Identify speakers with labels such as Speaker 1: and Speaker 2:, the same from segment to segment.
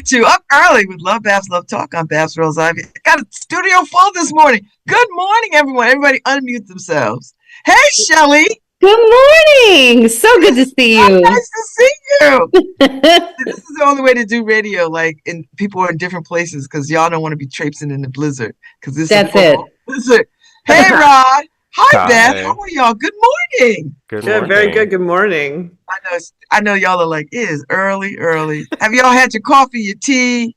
Speaker 1: back to Up Early with Love Babs Love Talk on Babs Rose Ivy. Got a studio full this morning. Good morning, everyone. Everybody unmute themselves. Hey, Shelly.
Speaker 2: Good morning. So good to see
Speaker 1: Oh,
Speaker 2: you.
Speaker 1: nice to see you. This is the only way to do radio, like, and people are in different places because y'all don't want to be traipsing in the blizzard because this is a
Speaker 2: That's it.
Speaker 1: full blizzard. Hey, Rod. Hi, Beth.
Speaker 3: Hi.
Speaker 1: How are y'all? Good morning.
Speaker 3: Good
Speaker 4: Good, very
Speaker 3: morning.
Speaker 4: good. Good morning.
Speaker 1: I know y'all are like, it is early, early. Have y'all had your coffee, your tea,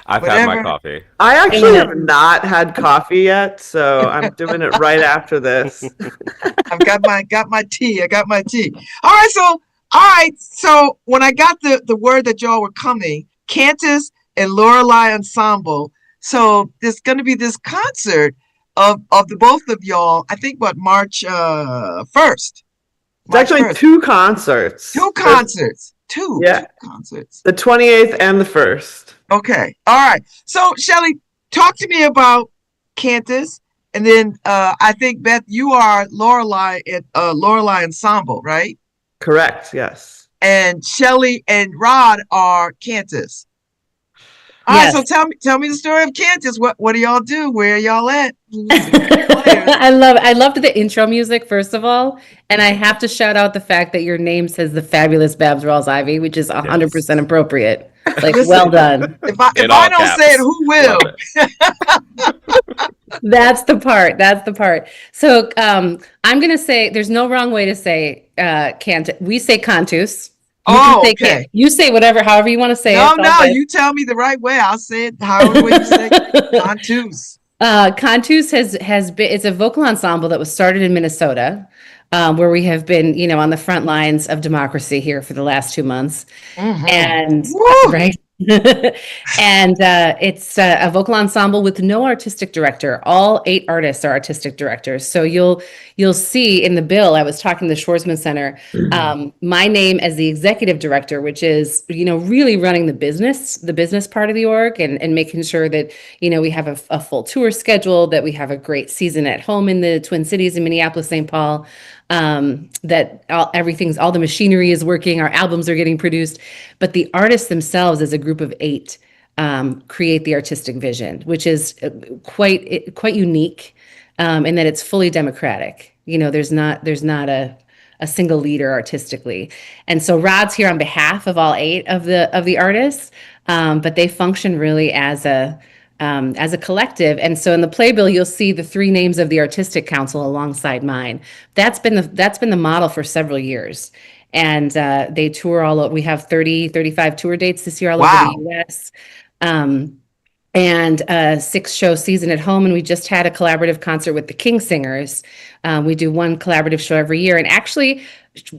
Speaker 3: I've had my
Speaker 1: whatever?
Speaker 3: coffee.
Speaker 4: I actually
Speaker 2: Amen.
Speaker 4: have not had coffee yet, so I'm doing it right after this.
Speaker 1: I've got my tea. I got my tea. All right. So when I got the word that y'all were coming, Cantus and Lorelei Ensemble. So there's going to be this concert of the both of y'all. I think March 1st.
Speaker 4: It's actually two concerts.
Speaker 1: Two concerts. Two concerts.
Speaker 4: The 28th and the 1st.
Speaker 1: Okay. All right. So Shelly, talk to me about Cantus. And then I think, Beth, you are Lorelei at Lorelei Ensemble, right?
Speaker 4: Correct, yes.
Speaker 1: And Shelly and Rod are Cantus. All right, so tell me the story of Cantus. What do y'all do? Where are y'all at?
Speaker 2: I loved the intro music, first of all. And I have to shout out the fact that your name says the fabulous Babs Rawls Ivy, which is 100% appropriate. Like,
Speaker 1: Listen,
Speaker 2: well done.
Speaker 1: If I
Speaker 3: all
Speaker 1: don't
Speaker 3: caps.
Speaker 1: say it, who will?
Speaker 2: That's the part. That's the part. So I'm going to say there's no wrong way to say Cantus. We say Cantus. You
Speaker 1: Oh,
Speaker 2: can say
Speaker 1: okay.
Speaker 2: You say however you want to say it.
Speaker 1: No,
Speaker 2: It's all good.
Speaker 1: you tell me the right way. I'll say it however way you say it. Cantus.
Speaker 2: Cantus has been, it's a vocal ensemble that was started in Minnesota, where we have been, on the front lines of democracy here for the last 2 months.
Speaker 1: Mhm.
Speaker 2: And
Speaker 1: Woo!
Speaker 2: right. And it's a vocal ensemble with no artistic director. All 8 artists are artistic directors. So you'll see in the bill, I was talking to the Schwarzman Center, my name as the executive director, which is, really running the business part of the org and making sure that, we have a full tour schedule, that we have a great season at home in the Twin Cities in Minneapolis, St. Paul, that all the machinery is working, our albums are getting produced, but the artists themselves as a group of 8 create the artistic vision, which is quite unique in that it's fully democratic. There's not a single leader artistically. And so Rod's here on behalf of all 8 of the artists, but they function really as a collective. And so in the playbill, you'll see the 3 names of the artistic council alongside mine. That's been the model for several years. And they tour we have 35 tour dates this year all over the US. And a 6-show season at home. And we just had a collaborative concert with the King Singers. We do one collaborative show every year, and actually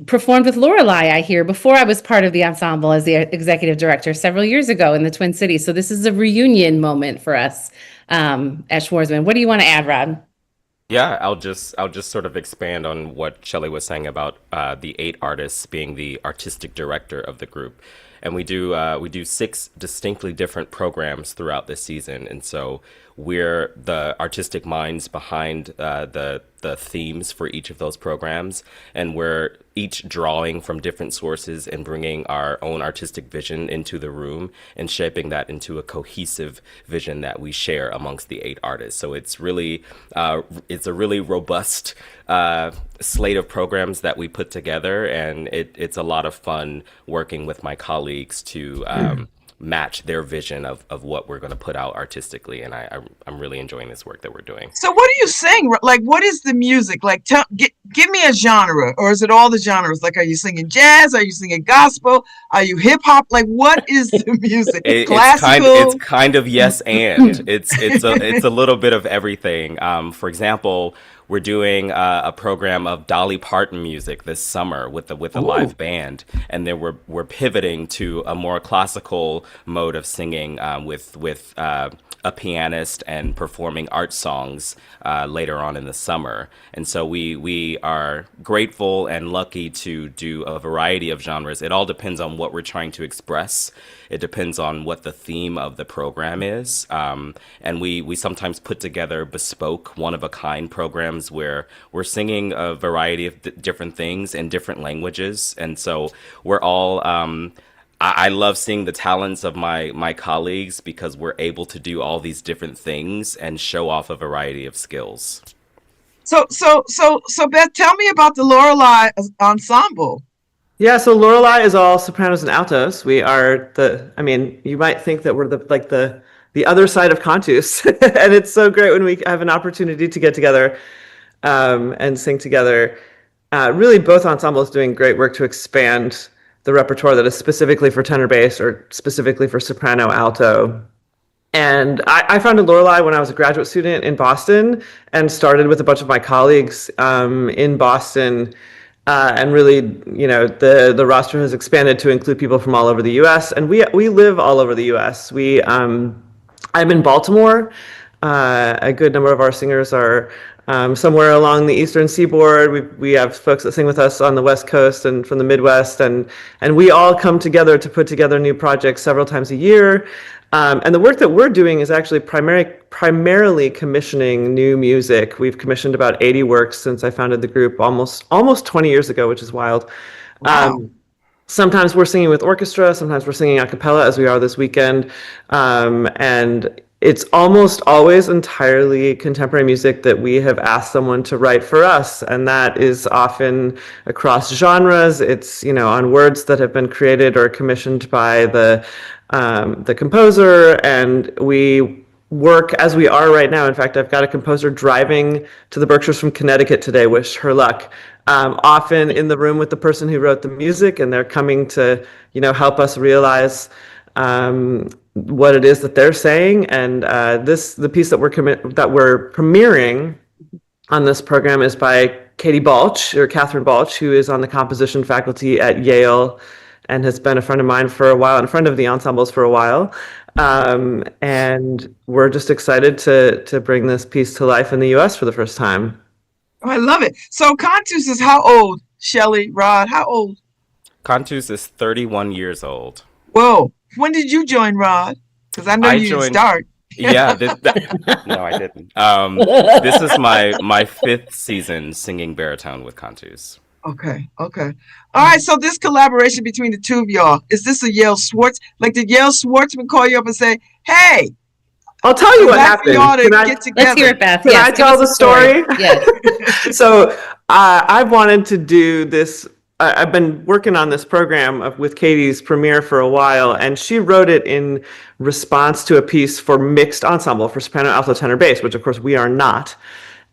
Speaker 2: performed with Lorelei, I hear, before I was part of the ensemble as the executive director several years ago in the Twin Cities. So this is a reunion moment for us at Schwarzman. What do you want to add, Rod?
Speaker 3: Yeah, I'll just sort of expand on what Shelly was saying about the 8 artists being the artistic director of the group. And we do 6 distinctly different programs throughout this season, and so we're the artistic minds behind the themes for each of those programs, and we're each drawing from different sources and bringing our own artistic vision into the room and shaping that into a cohesive vision that we share amongst the 8 artists. So it's really it's a really robust slate of programs that we put together, and it's a lot of fun working with my colleagues to match their vision of what we're going to put out artistically, and I'm really enjoying this work that we're doing.
Speaker 1: So what do you sing? Like, what is the music? Like, give me a genre, or is it all the genres? Like, are you singing jazz? Are you singing gospel? Are you hip hop? Like, what is the music? Classical?
Speaker 3: It's kind of yes and. It's a little bit of everything. For example, we're doing a program of Dolly Parton music this summer with a live band, and then we're pivoting to a more classical mode of singing with a pianist and performing art songs later on in the summer. And so we are grateful and lucky to do a variety of genres. It all depends on what we're trying to express. It depends on what the theme of the program is. And we sometimes put together bespoke, one-of-a-kind programs where we're singing a variety of different things in different languages. And so we're all I love seeing the talents of my colleagues because we're able to do all these different things and show off a variety of skills.
Speaker 1: So Beth, tell me about the Lorelei ensemble.
Speaker 4: Yeah, so Lorelei is all sopranos and altos. We are I mean, you might think that we're the other side of Cantus, and it's so great when we have an opportunity to get together and sing together. Really, both ensembles doing great work to expand the repertoire that is specifically for tenor bass or specifically for soprano alto. And I founded Lorelei when I was a graduate student in Boston and started with a bunch of my colleagues in Boston. And really, the roster has expanded to include people from all over the U.S. And we live all over the U.S. I'm in Baltimore. A good number of our singers are somewhere along the Eastern Seaboard. We have folks that sing with us on the West Coast and from the Midwest, and we all come together to put together new projects several times a year. And the work that we're doing is actually primarily commissioning new music. We've commissioned about 80 works since I founded the group almost 20 years ago, which is wild.
Speaker 1: Wow.
Speaker 4: Sometimes we're singing with orchestra, sometimes we're singing a cappella, as we are this weekend. And it's almost always entirely contemporary music that we have asked someone to write for us, and that is often across genres. It's on words that have been created or commissioned by the composer, and we work as we are right now. In fact, I've got a composer driving to the Berkshires from Connecticut today. Wish her luck. Often in the room with the person who wrote the music, and they're coming to help us realize what it is that they're saying. And the piece that we're premiering on this program is by Catherine Balch, who is on the composition faculty at Yale and has been a friend of mine for a while and a friend of the ensembles for a while. And we're just excited to bring this piece to life in the U.S. for the first time.
Speaker 1: Oh, I love it. So Cantus is how old? Shelly, Rod, how old?
Speaker 3: Cantus is 31 years old.
Speaker 1: Whoa. When did you join, Rod? Because I know you didn't start.
Speaker 3: Yeah, no, I didn't. This is my fifth season singing baritone with Cantus.
Speaker 1: Okay. All right. So this collaboration between the two of y'all, is this a Yale Schwartz? Like, did Yale Schwartzman call you up and say, "Hey,
Speaker 4: I'll tell you what happened.
Speaker 1: Get together."
Speaker 2: Let's hear it, Beth.
Speaker 4: Can I tell the story?
Speaker 2: Yes.
Speaker 4: So I've wanted to do this. I've been working on this program with Katie's premiere for a while, and she wrote it in response to a piece for mixed ensemble for soprano, alto, tenor, bass, which of course we are not.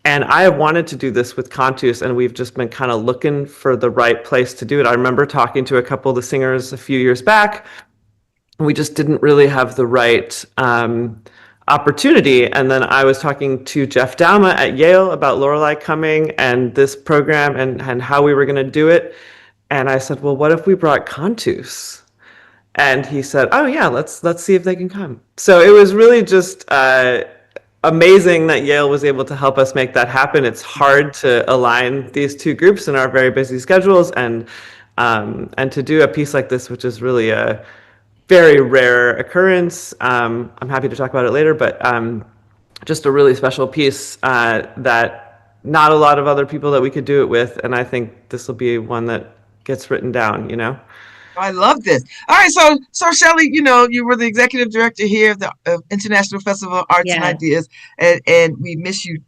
Speaker 4: And I have wanted to do this with Cantus, and we've just been kind of looking for the right place to do it. I remember talking to a couple of the singers a few years back, and we just didn't really have the right opportunity. And then I was talking to Jeff Dauma at Yale about Lorelei coming and this program and how we were going to do it. And I said, well, what if we brought Cantus? And he said, oh yeah, let's see if they can come. So it was really just amazing that Yale was able to help us make that happen. It's hard to align these two groups in our very busy schedules, and to do a piece like this, which is really a very rare occurrence. I'm happy to talk about it later, but just a really special piece that not a lot of other people that we could do it with, and I think this will be one that gets written down,
Speaker 1: I love this. All right, so Shelly, you were the executive director here of the International Festival of Arts and Ideas, and we miss you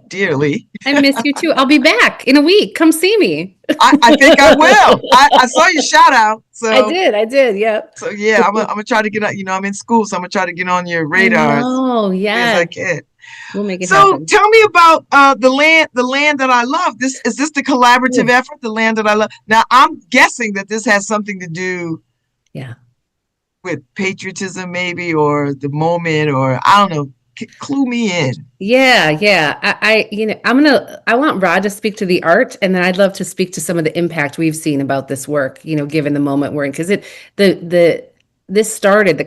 Speaker 1: dearly.
Speaker 2: I miss you too. I'll be back in a week. Come see me.
Speaker 1: I think I will. I saw your shout out. So
Speaker 2: I did. Yep.
Speaker 1: So yeah, I'm gonna try to get on. I'm in school, so I'm gonna try to get on your radar.
Speaker 2: Oh yeah.
Speaker 1: As I can.
Speaker 2: We'll make it
Speaker 1: so
Speaker 2: happen.
Speaker 1: Tell me about the land that I love. Is this the collaborative effort, the land that I love? Now I'm guessing that this has something to do, with patriotism, maybe, or the moment, or I don't know. Clue me in.
Speaker 2: Yeah. I want Rod to speak to the art, and then I'd love to speak to some of the impact we've seen about this work. Given the moment we're in, because the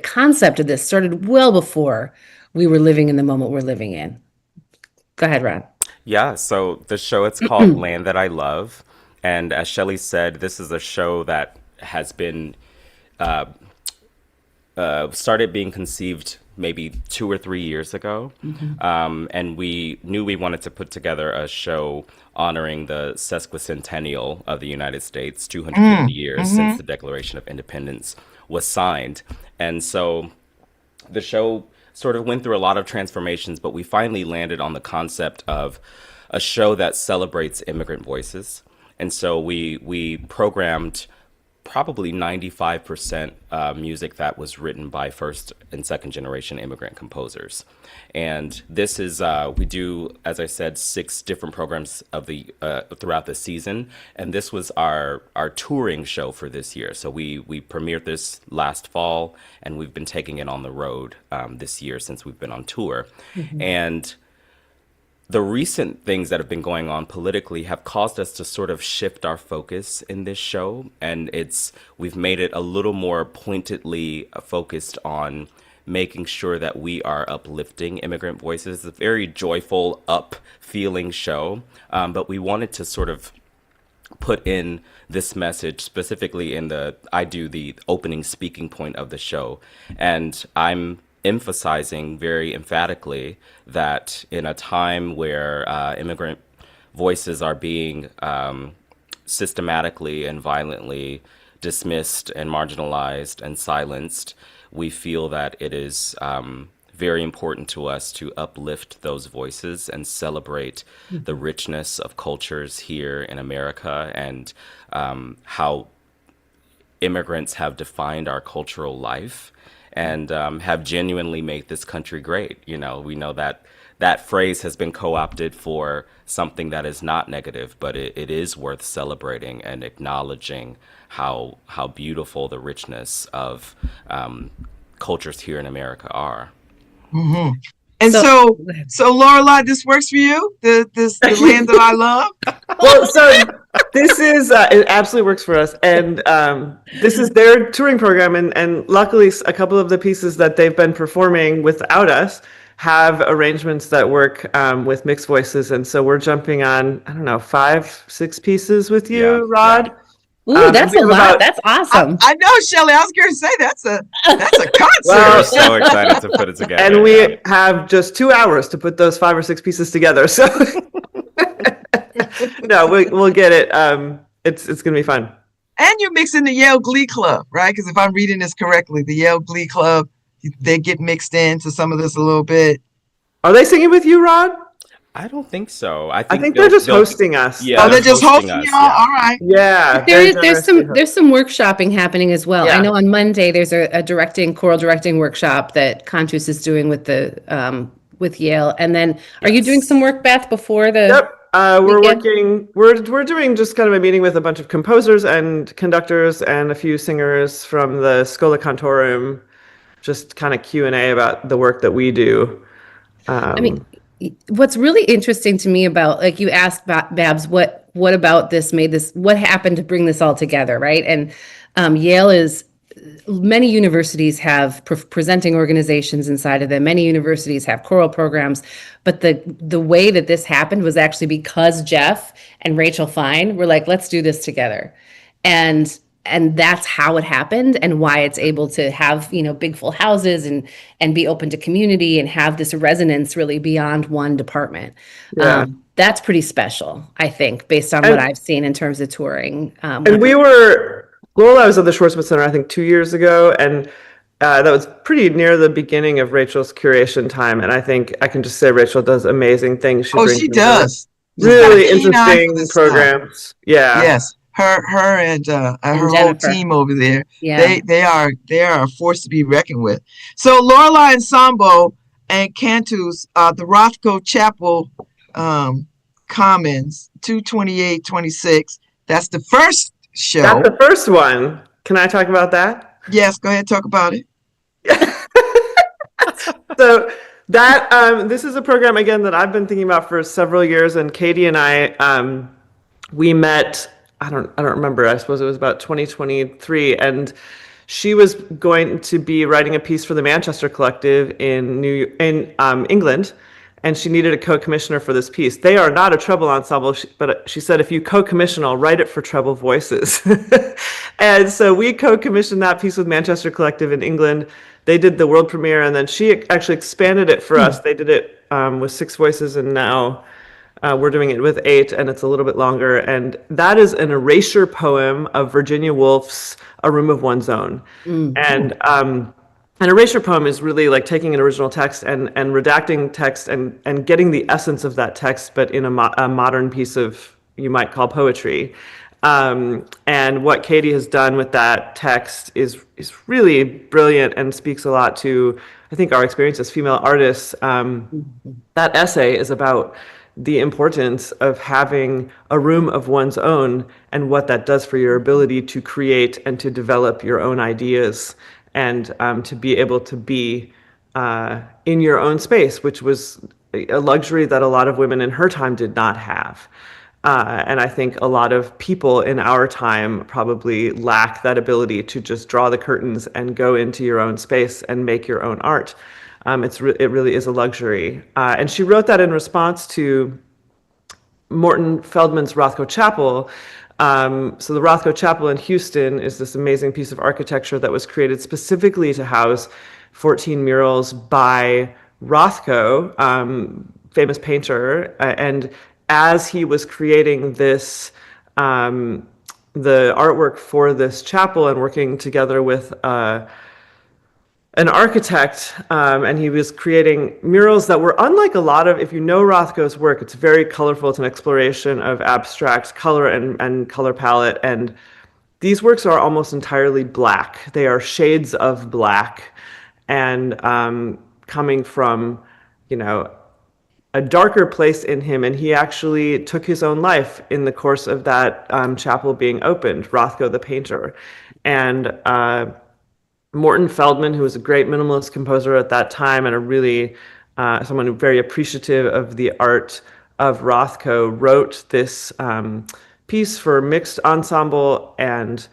Speaker 2: concept of this started well before we were living in the moment we're living in. Go ahead, Rod.
Speaker 3: Yeah, so the show, it's called Land That I Love. And as Shelly said, this is a show that has been started being conceived maybe 2 or 3 years ago. And we knew we wanted to put together a show honoring the sesquicentennial of the United States, 250 years since the Declaration of Independence, was signed. And so the show sort of went through a lot of transformations, but we finally landed on the concept of a show that celebrates immigrant voices. And so we programmed probably 95% music that was written by first and second generation immigrant composers. And this is, we do, as I said, 6 different programs of the throughout the season. And this was our touring show for this year. So we premiered this last fall, and we've been taking it on the road this year since we've been on tour. And the recent things that have been going on politically have caused us to sort of shift our focus in this show, and we've made it a little more pointedly focused on making sure that we are uplifting immigrant voices. It's a very joyful, up-feeling show, but we wanted to sort of put in this message specifically I do the opening speaking point of the show, and I'm emphasizing very emphatically that in a time where immigrant voices are being systematically and violently dismissed and marginalized and silenced, we feel that it is very important to us to uplift those voices and celebrate the richness of cultures here in America, and how immigrants have defined our cultural life and have genuinely made this country great. We know that phrase has been co-opted for something that is not negative, but it is worth celebrating and acknowledging how beautiful the richness of cultures here in America are.
Speaker 1: Mm-hmm. And so Lorelei, this works for you? The land that I love?
Speaker 4: Well, so this is, it absolutely works for us. And this is their touring program. And luckily, a couple of the pieces that they've been performing without us have arrangements that work with mixed voices. And so we're jumping on, 5-6 pieces with you, Rod.
Speaker 2: Yeah. Ooh, that's a lot. That's awesome.
Speaker 1: I know, Shelly. I was going to say that's a concert.
Speaker 3: We're so excited to put it together.
Speaker 4: And we have just 2 hours to put those 5 or 6 pieces together. So no, we'll get it. It's going to be fun.
Speaker 1: And you're mixing the Yale Glee Club, right? Because if I'm reading this correctly, the Yale Glee Club, they get mixed into some of this a little bit.
Speaker 4: Are they singing with you, Rod?
Speaker 3: I don't think so. I
Speaker 4: think they're just hosting us.
Speaker 3: Yeah,
Speaker 1: they're just hosting y'all?
Speaker 3: Yeah.
Speaker 1: All right.
Speaker 4: Yeah.
Speaker 2: There's some workshopping happening as well.
Speaker 4: Yeah.
Speaker 2: I know on Monday there's a choral directing workshop that Cantus is doing with with Yale. And then are you doing some work, Beth, before the
Speaker 4: Yep. We're doing just kind of a meeting with a bunch of composers and conductors and a few singers from the Schola Cantorum, just kind of Q&A about the work that we do.
Speaker 2: What's really interesting to me about, like you asked Babs, what about this made this, what happened to bring this all together, right? And Yale many universities have presenting organizations inside of them. Many universities have choral programs, but the way that this happened was actually because Jeff and Rachel Fine were like, let's do this together. And that's how it happened, and why it's able to have, big full houses and be open to community and have this resonance really beyond one department.
Speaker 4: Yeah.
Speaker 2: That's pretty special, I think, based on what I've seen in terms of touring.
Speaker 4: And Quaila was at the Schwarzman Center, I think 2 years ago, and that was pretty near the beginning of Rachel's curation time. And I think I can just say Rachel does amazing things.
Speaker 1: She does.
Speaker 4: Really interesting programs. Yeah.
Speaker 1: Yes. Her and her whole team over there.
Speaker 2: Yeah.
Speaker 1: They are a force to be reckoned with. So Lorelei Ensemble and Cantus, the Rothko Chapel Commons, 2/28/26. That's the first show.
Speaker 4: That's the first one. Can I talk about that?
Speaker 1: Yes, go ahead, talk about it.
Speaker 4: So that this is a program again that I've been thinking about for several years, and Katie and I we met. I don't remember. I suppose it was about 2023, and she was going to be writing a piece for the Manchester Collective in England, and she needed a co-commissioner for this piece. They are not a treble ensemble, but she said, if you co-commission, I'll write it for treble voices. And so we co-commissioned that piece with Manchester Collective in England. They did the world premiere, and then she actually expanded it for us. They did it with 6 voices, and now We're doing it with 8, and it's a little bit longer. And that is an erasure poem of Virginia Woolf's A Room of One's Own. And an erasure poem is really like taking an original text and redacting text and getting the essence of that text, but in a modern piece of, you might call, poetry. And what Katie has done with that text is really brilliant and speaks a lot to, I think, our experience as female artists. That essay is about the importance of having a room of one's own and what that does for your ability to create and to develop your own ideas, and to be able to be in your own space, which was a luxury that a lot of women in her time did not have. And I think a lot of people in our time probably lack that ability to just draw the curtains and go into your own space and make your own art. It really is a luxury. And she wrote that in response to Morton Feldman's Rothko Chapel. So the Rothko Chapel in Houston is this amazing piece of architecture that was created specifically to house 14 murals by Rothko, famous painter. And as he was creating this, the artwork for this chapel and working together with an architect, and he was creating murals that were unlike a lot of, if you know Rothko's work, it's very colorful. It's an exploration of abstract color and color palette. And these works are almost entirely black. They are shades of black, and coming from, a darker place in him. And he actually took his own life in the course of that chapel being opened, Rothko the painter. And Morton Feldman, who was a great minimalist composer at that time and a really someone who very appreciative of the art of Rothko, wrote this piece for mixed ensemble and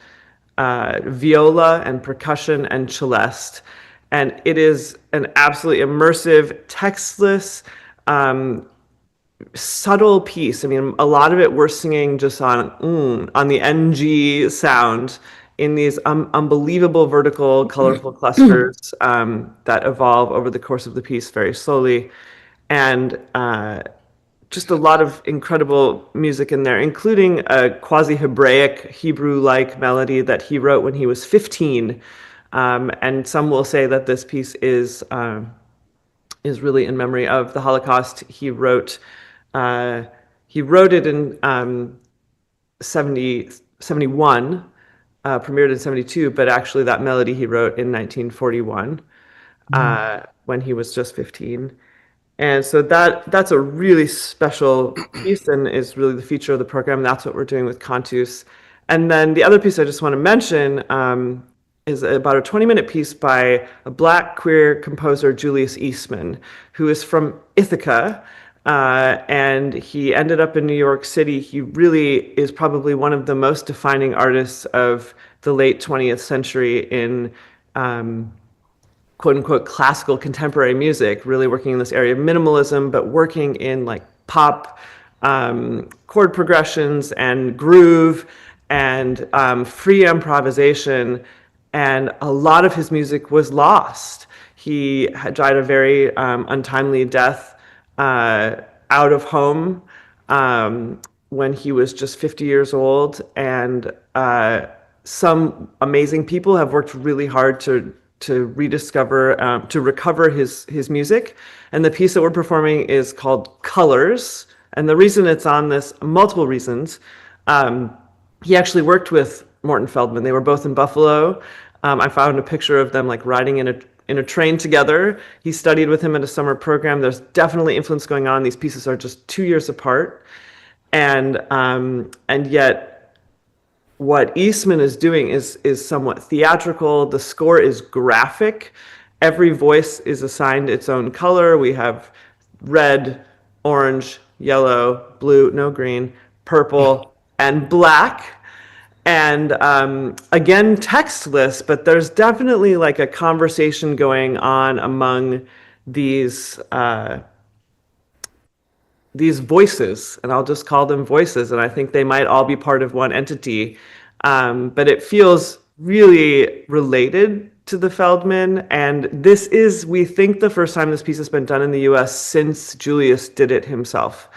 Speaker 4: viola and percussion and celeste. And it is an absolutely immersive, textless, subtle piece. I mean, a lot of it we're singing just on the NG sound, in these unbelievable vertical, colorful clusters that evolve over the course of the piece very slowly. And just a lot of incredible music in there, including a quasi-Hebraic, Hebrew-like melody that he wrote when he was 15. And some will say that this piece is really in memory of the Holocaust. He wrote it in 71, premiered in 72, but actually that melody he wrote in 1941 when he was just 15. And so that's a really special piece and is really the feature of the program. That's what we're doing with Cantus. And then the other piece I just want to mention is about a 20-minute piece by a Black queer composer, Julius Eastman, who is from Ithaca, and he ended up in New York City. He really is probably one of the most defining artists of the late 20th century in quote-unquote classical contemporary music, really working in this area of minimalism, but working in like pop chord progressions and groove and free improvisation. And a lot of his music was lost. He had died a very untimely death out of home when he was just 50 years old. And some amazing people have worked really hard to rediscover, to recover his music. And the piece that we're performing is called Colors. And the reason it's on this, multiple reasons, he actually worked with Morton Feldman. They were both in Buffalo. I found a picture of them like riding in a train together. He studied with him at a summer program. There's definitely influence going on. These pieces are just 2 years apart, and yet what Eastman is doing is somewhat theatrical. The score is graphic. Every voice is assigned its own color. We have red, orange, yellow, blue, no green, purple, and black. And again, textless, but there's definitely like a conversation going on among these voices, and I'll just call them voices, and I think they might all be part of one entity. But it feels really related to the Feldman, and this is, we think, the first time this piece has been done in the US since Julius did it himself.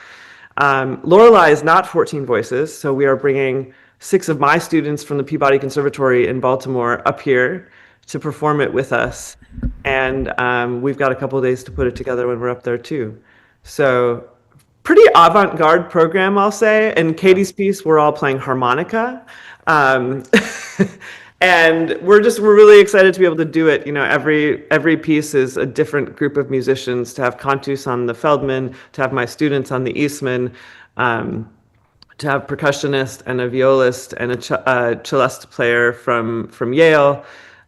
Speaker 4: Lorelei is not 14 Voices, so we are bringing 6 of my students from the Peabody Conservatory in Baltimore up here to perform it with us. And we've got a couple of days to put it together when we're up there too. So pretty avant-garde program, I'll say. In Katie's piece, we're all playing harmonica. And we're really excited to be able to do it. You know, every piece is a different group of musicians, to have Cantus on the Feldman, to have my students on the Eastman, to have percussionist and a violist and a cellist player from Yale.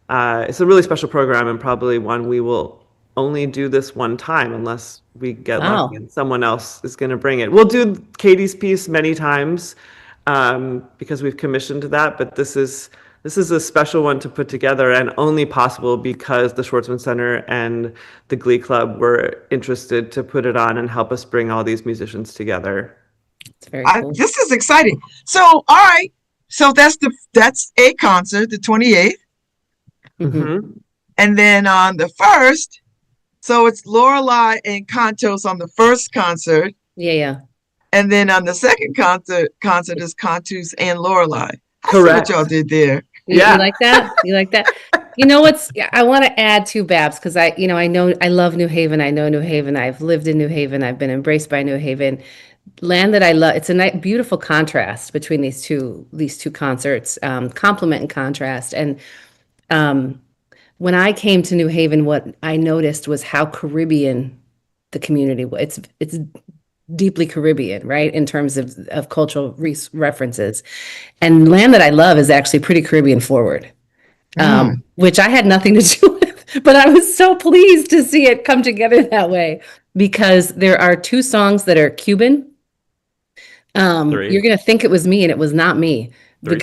Speaker 4: It's a really special program, and probably one we will only do this one time unless we get lucky and someone else is going to bring it. We'll do Katie's piece many times because we've commissioned that, but this is a special one to put together, and only possible because the Schwartzman Center and the Glee Club were interested to put it on and help us bring all these musicians together.
Speaker 2: It's very cool.
Speaker 1: This is exciting. So, all right. So that's a concert, the 28th.
Speaker 4: Mm-hmm.
Speaker 1: And then on the 1st, so it's Lorelei and Cantus on the first concert.
Speaker 2: Yeah.
Speaker 1: And then on the second concert is Cantus and Lorelei. I see
Speaker 4: Correct.
Speaker 1: what y'all did there.
Speaker 2: You like that? You like that? You know I want to add to Babs, because I love New Haven. I know New Haven. I've lived in New Haven. I've been embraced by New Haven. Land that I love. It's a beautiful contrast between these two concerts, complement and contrast. And when I came to New Haven, what I noticed was how Caribbean the community was. It's deeply Caribbean, right, in terms of cultural references. And Land That I Love is actually pretty Caribbean forward, which I had nothing to do with, but I was so pleased to see it come together that way, because there are 2 songs that are Cuban. You're going to think it was me, and it was not me. There's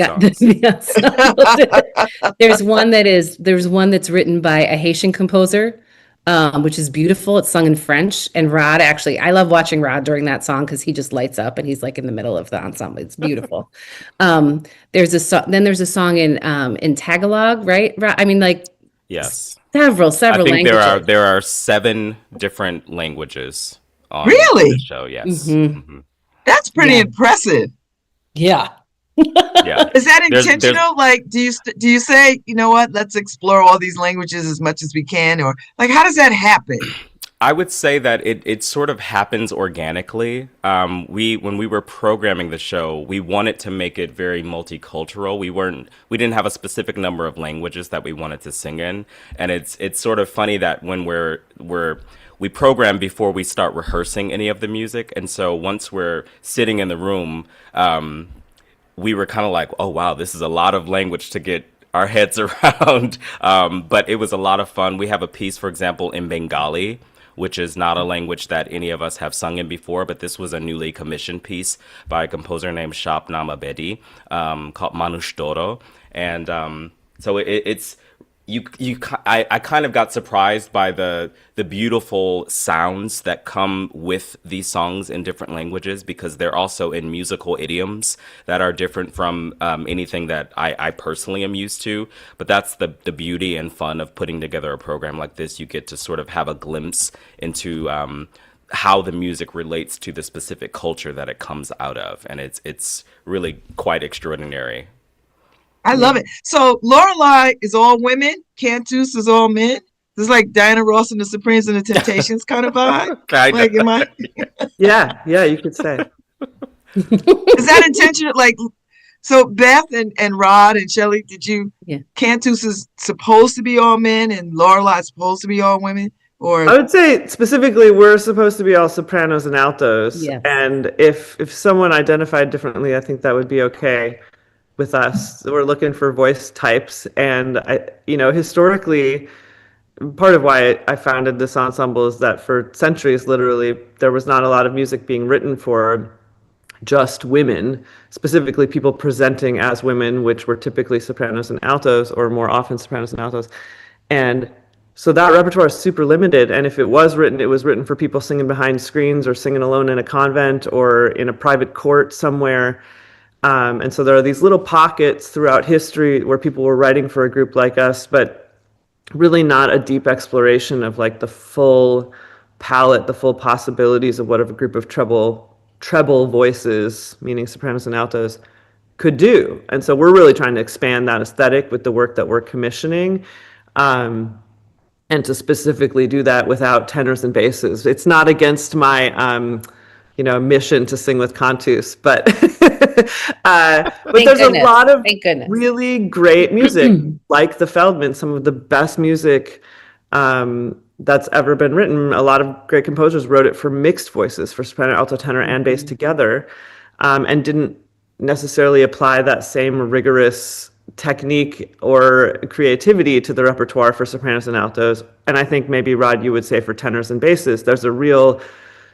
Speaker 2: one that's written by a Haitian composer, which is beautiful. It's sung in French. And Rod, actually, I love watching Rod during that song because he just lights up and he's like in the middle of the ensemble. It's beautiful. There's a song in Tagalog, right? I mean, like,
Speaker 3: yes,
Speaker 2: several
Speaker 3: I think
Speaker 2: languages.
Speaker 3: there are 7 different languages on
Speaker 1: Really?
Speaker 3: the show. Yes.
Speaker 2: Mm-hmm.
Speaker 3: Mm-hmm.
Speaker 1: That's pretty impressive.
Speaker 2: Yeah.
Speaker 3: Yeah.
Speaker 1: Is that intentional?
Speaker 3: There's
Speaker 1: like, do you say, you know what, let's explore all these languages as much as we can, or like, how does that happen?
Speaker 3: I would say that it sort of happens organically. When we were programming the show, we wanted to make it very multicultural. We didn't have a specific number of languages that we wanted to sing in, and it's sort of funny that when we program before we start rehearsing any of the music, and so once we're sitting in the room, we were kind of like, oh wow, this is a lot of language to get our heads around. But it was a lot of fun. We have a piece, for example, in Bengali, which is not a language that any of us have sung in before, but this was a newly commissioned piece by a composer named Shapnama Bedi, called Manush Doro. And so it's I kind of got surprised by the beautiful sounds that come with these songs in different languages, because they're also in musical idioms that are different from anything that I personally am used to. But that's the beauty and fun of putting together a program like this. You get to sort of have a glimpse into how the music relates to the specific culture that it comes out of, and it's really quite extraordinary.
Speaker 1: I love it. So Lorelei is all women, Cantus is all men. It's like Diana Ross and the Supremes and the Temptations kind of vibe. Like, am I?
Speaker 4: Yeah, you could say.
Speaker 1: Is that intentional? Like, so Beth and Rod and Shelly, Cantus is supposed to be all men and Lorelei is supposed to be all women? Or
Speaker 4: I would say specifically, we're supposed to be all sopranos and altos.
Speaker 2: Yes.
Speaker 4: And if someone identified differently, I think that would be okay with us. We're looking for voice types, and historically, part of why I founded this ensemble is that for centuries, literally, there was not a lot of music being written for just women, specifically people presenting as women, which were typically sopranos and altos, or more often sopranos and altos. And so that repertoire is super limited, and if it was written for people singing behind screens or singing alone in a convent or in a private court somewhere. And so there are these little pockets throughout history where people were writing for a group like us, but really not a deep exploration of like the full palette, the full possibilities of what a group of treble treble voices, meaning sopranos and altos, could do. And so we're really trying to expand that aesthetic with the work that we're commissioning. And to specifically do that without tenors and basses. It's not against my, mission to sing with Cantus, but there's
Speaker 2: goodness.
Speaker 4: a lot of
Speaker 2: Thank goodness.
Speaker 4: really great music, like the Feldman, some of the best music that's ever been written. A lot of great composers wrote it for mixed voices, for soprano, alto, tenor, and bass together, and didn't necessarily apply that same rigorous technique or creativity to the repertoire for sopranos and altos. And I think maybe, Rod, you would say for tenors and basses, there's a real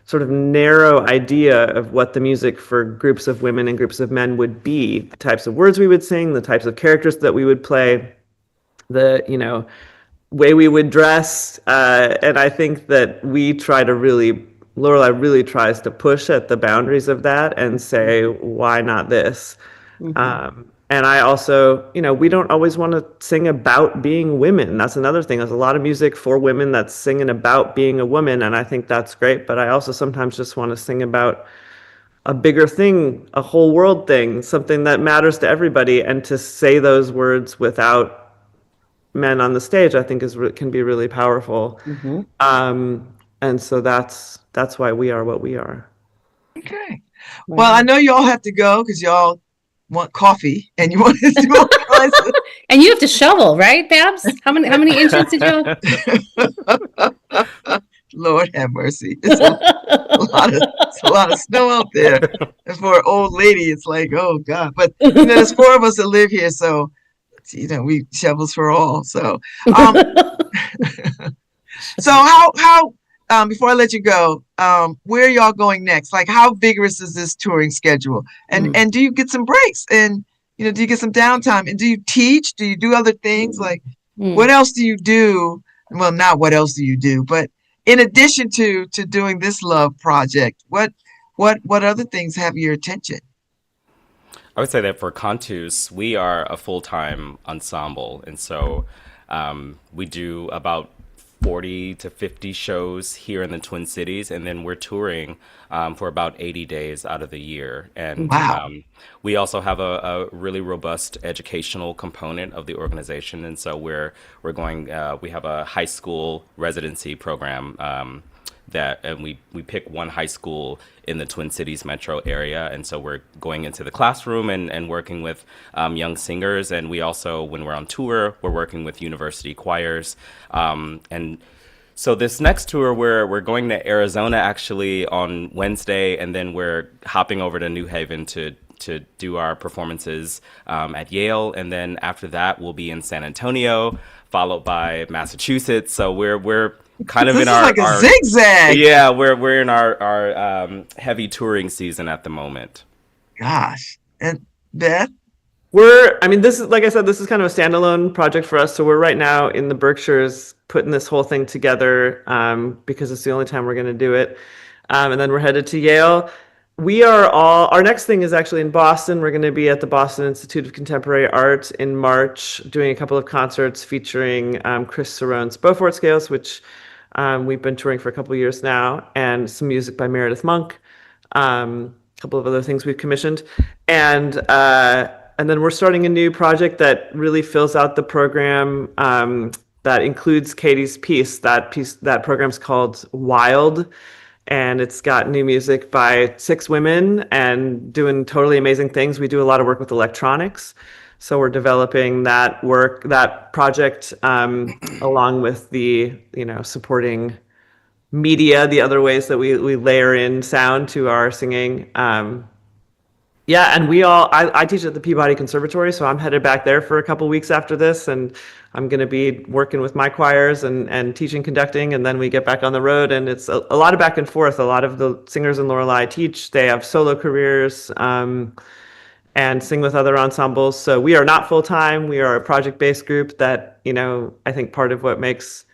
Speaker 4: sort of narrow idea of what the music for groups of women and groups of men would be, the types of words we would sing, the types of characters that we would play, the, way we would dress. And I think that we try to Lorelei really tries to push at the boundaries of that and say, why not this? And I also, we don't always want to sing about being women. That's another thing. There's a lot of music for women that's singing about being a woman, and I think that's great. But I also sometimes just want to sing about a bigger thing, a whole world thing, something that matters to everybody. And to say those words without men on the stage, I think can be really powerful. And so that's why we are what we are.
Speaker 1: Okay. Well, I know you all have to go because y'all want coffee and you want to do all kinds of...
Speaker 2: And you have to shovel, right, Babs? How many inches did you?
Speaker 1: Lord have mercy. It's a lot of snow out there. And for an old lady, it's like, oh God. But there's 4 of us that live here, so we shovels for all. So so how before I let you go, where are y'all going next? Like, how vigorous is this touring schedule? And do you get some breaks? And do you get some downtime? And do you teach? Do you do other things? Like, what else do you do? Well, not what else do you do, but in addition to doing this love project, what other things have your attention?
Speaker 3: I would say that for Cantus, we are a full-time ensemble, and so we do about 40 to 50 shows here in the Twin Cities, and then we're touring for about 80 days out of the year. And
Speaker 1: wow.
Speaker 3: We also have a really robust educational component of the organization, and so we're going. We have a high school residency program and we pick one high school in the Twin Cities metro area, and so we're going into the classroom and working with young singers. And we also, when we're on tour, we're working with university choirs. And so this next tour, we're going to Arizona actually on Wednesday, and then we're hopping over to New Haven to do our performances at Yale, and then after that we'll be in San Antonio, followed by Massachusetts. So we're kind of
Speaker 1: this
Speaker 3: in
Speaker 1: is
Speaker 3: our
Speaker 1: like a zigzag.
Speaker 3: Yeah, we're in our heavy touring season at the moment.
Speaker 1: Gosh. And Beth?
Speaker 4: This is, like I said, this is kind of a standalone project for us. So we're right now in the Berkshires putting this whole thing together because it's the only time we're going to do it. And then we're headed to Yale. Our next thing is actually in Boston. We're going to be at the Boston Institute of Contemporary Art in March, doing a couple of concerts featuring Chris Cerrone's Beaufort Scales, which we've been touring for a couple of years now, and some music by Meredith Monk, a couple of other things we've commissioned. And then we're starting a new project that really fills out the program that includes Katie's piece. That program's called Wild. And it's got new music by 6 women and doing totally amazing things. We do a lot of work with electronics. So we're developing that project along with the, supporting media, the other ways that we layer in sound to our singing. And I teach at the Peabody Conservatory, so I'm headed back there for a couple weeks after this, and I'm going to be working with my choirs and teaching conducting, and then we get back on the road, and it's a lot of back and forth. A lot of the singers in Lorelei teach, they have solo careers and sing with other ensembles. So we are not full-time. We are a project-based group that, I think part of what makes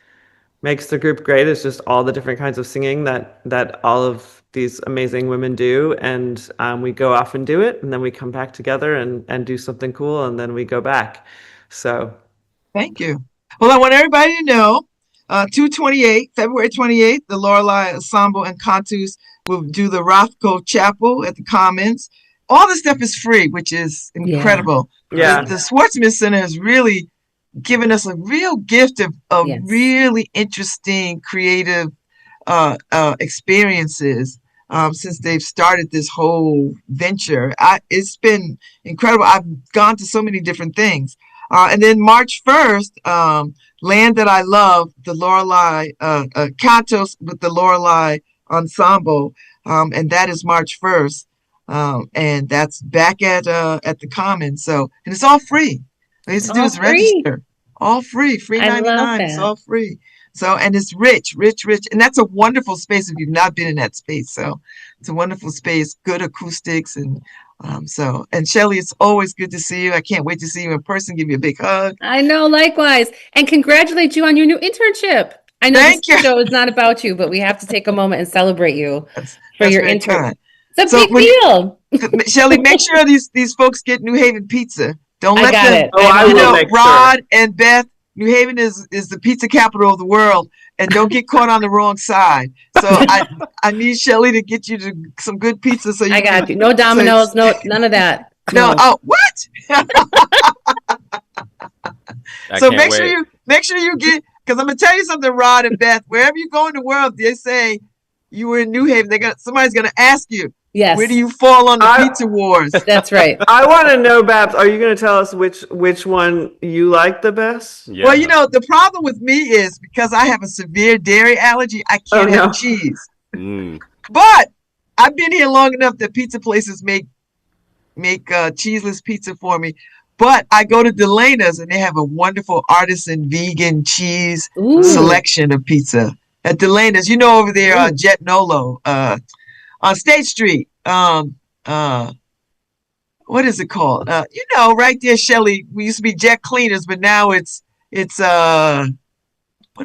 Speaker 4: the group great is just all the different kinds of singing that all of these amazing women do. And we go off and do it, and then we come back together and do something cool, and then we go back. So
Speaker 1: thank you. Well, I want everybody to know February 28th, the Lorelei Ensemble and Cantus will do the Rothko Chapel at the Commons. All this stuff is free, which is incredible.
Speaker 4: Yeah.
Speaker 1: The Schwartzman Center has really given us a real gift of
Speaker 2: Yes.
Speaker 1: really interesting, creative experiences since they've started this whole venture. It's been incredible. I've gone to so many different things. And then March 1st, Land That I Love, the Lorelei Cantos with the Lorelei Ensemble, and that is March 1st, and that's back at the Commons. So, and it's all free. All you have to do is register. All free, free
Speaker 2: I love
Speaker 1: 99. It's
Speaker 2: that.
Speaker 1: all free. So, and it's rich, and that's a wonderful space if you've not been in that space. So, it's a wonderful space, good acoustics, and and Shelly, it's always good to see you. I can't wait to see you in person. Give you a big hug.
Speaker 2: I know, likewise. And congratulate you on your new internship. I know
Speaker 1: Thank
Speaker 2: this
Speaker 1: you.
Speaker 2: show is not about you, but we have to take a moment and celebrate you for
Speaker 1: That's
Speaker 2: your
Speaker 1: very
Speaker 2: intern.
Speaker 1: kind.
Speaker 2: It's a
Speaker 1: So
Speaker 2: big deal.
Speaker 1: Shelly, make sure these folks get New Haven pizza. Don't
Speaker 2: I
Speaker 1: let
Speaker 2: got
Speaker 1: them.
Speaker 2: it.
Speaker 4: Oh, I
Speaker 1: You
Speaker 4: will
Speaker 1: know,
Speaker 4: make
Speaker 1: Rod and Beth, New Haven is the pizza capital of the world, and don't get caught on the wrong side. So I need Shelly to get you to some good pizza. So
Speaker 2: I got you. No Domino's, no, none of that.
Speaker 1: No. Oh, what?
Speaker 3: I
Speaker 1: So
Speaker 3: can't
Speaker 1: make sure you get, because I'm gonna tell you something, Rod and Beth. Wherever you go in the world, they say you were in New Haven. Somebody's gonna ask you,
Speaker 2: Yes.
Speaker 1: where do you fall on the pizza wars?
Speaker 2: That's right.
Speaker 4: I want to know, Babs, are you going to tell us which one you like the best?
Speaker 3: Yeah.
Speaker 1: Well, you know, the problem with me is because I have a severe dairy allergy, I can't have cheese.
Speaker 3: Mm.
Speaker 1: But I've been here long enough that pizza places make cheeseless pizza for me. But I go to Delana's and they have a wonderful artisan vegan cheese
Speaker 2: Ooh.
Speaker 1: selection of pizza at Delana's. You know, over there on Jet Nolo, on State Street. What is it called? You know, right there, Shelly. We used to be Jet Cleaners, but now it's what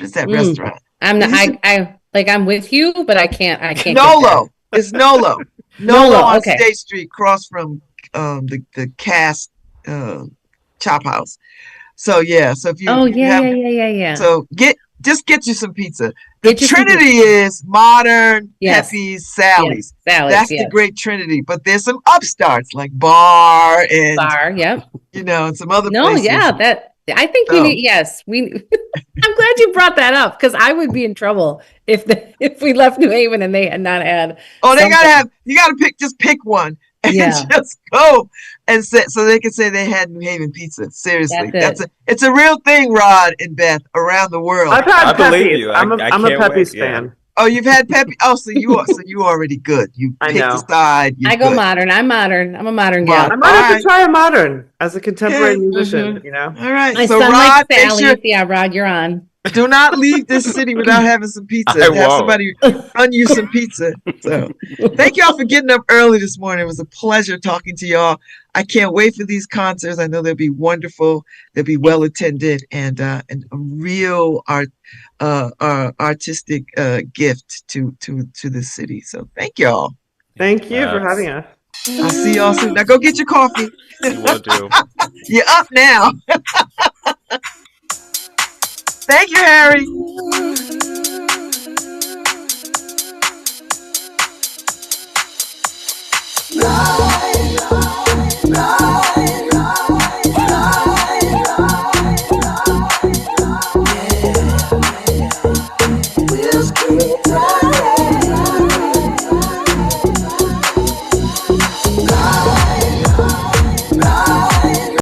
Speaker 1: is that restaurant?
Speaker 2: I'm not. I'm with you, but I can't.
Speaker 1: Nolo. It's Nolo. Nolo on
Speaker 2: okay.
Speaker 1: State Street, across from the Cast Chop House. So yeah. So if you
Speaker 2: yeah.
Speaker 1: So get you some pizza. The
Speaker 2: Get you some
Speaker 1: Trinity is Modern,
Speaker 2: Yes.
Speaker 1: Pepe's, Sally's.
Speaker 2: Yes. Sally's,
Speaker 1: That's
Speaker 2: yes.
Speaker 1: the great Trinity. But there's some upstarts like Bar and
Speaker 2: Yep.
Speaker 1: you know, and some other
Speaker 2: No,
Speaker 1: places.
Speaker 2: yeah, that I think you need. Yes, we. I'm glad you brought that up because I would be in trouble if we left New Haven and they had not had.
Speaker 1: Oh, they
Speaker 2: something.
Speaker 1: you gotta pick one and
Speaker 2: Yeah.
Speaker 1: just go and say, so they can say they had New Haven pizza. Seriously,
Speaker 2: That's
Speaker 1: it's a real thing, Rod and Beth, around the world.
Speaker 4: I've had
Speaker 3: I believe
Speaker 4: Pepe's.
Speaker 3: you.
Speaker 4: I'm a
Speaker 3: can't
Speaker 4: Pepe's
Speaker 3: wait. Yeah.
Speaker 4: fan.
Speaker 1: Oh, you've had Pepe. Oh, so you already good. You
Speaker 4: I
Speaker 1: picked
Speaker 4: know.
Speaker 1: a side.
Speaker 2: I go modern. I'm modern. I'm a modern
Speaker 1: Well,
Speaker 2: gal.
Speaker 4: I might have
Speaker 1: Alright.
Speaker 4: to try a modern as a contemporary
Speaker 1: Yeah.
Speaker 4: musician, you know?
Speaker 1: All right.
Speaker 2: My
Speaker 1: So
Speaker 2: son
Speaker 1: Rod,
Speaker 2: likes
Speaker 1: make
Speaker 2: Sally.
Speaker 1: sure
Speaker 2: Yeah, Rod, you're on.
Speaker 1: do not leave this city without having some pizza.
Speaker 3: I
Speaker 1: Have
Speaker 3: won't.
Speaker 1: somebody run you some pizza. So thank y'all for getting up early this morning. It was a pleasure talking to y'all. I can't wait for these concerts. I know they'll be wonderful. They'll be well attended and a real artistic gift to the city. So thank y'all.
Speaker 4: Thank you for having us.
Speaker 1: I'll see y'all soon. Now go get your coffee.
Speaker 3: You will do.
Speaker 1: You're up now. Thank you, Harry.
Speaker 5: Love.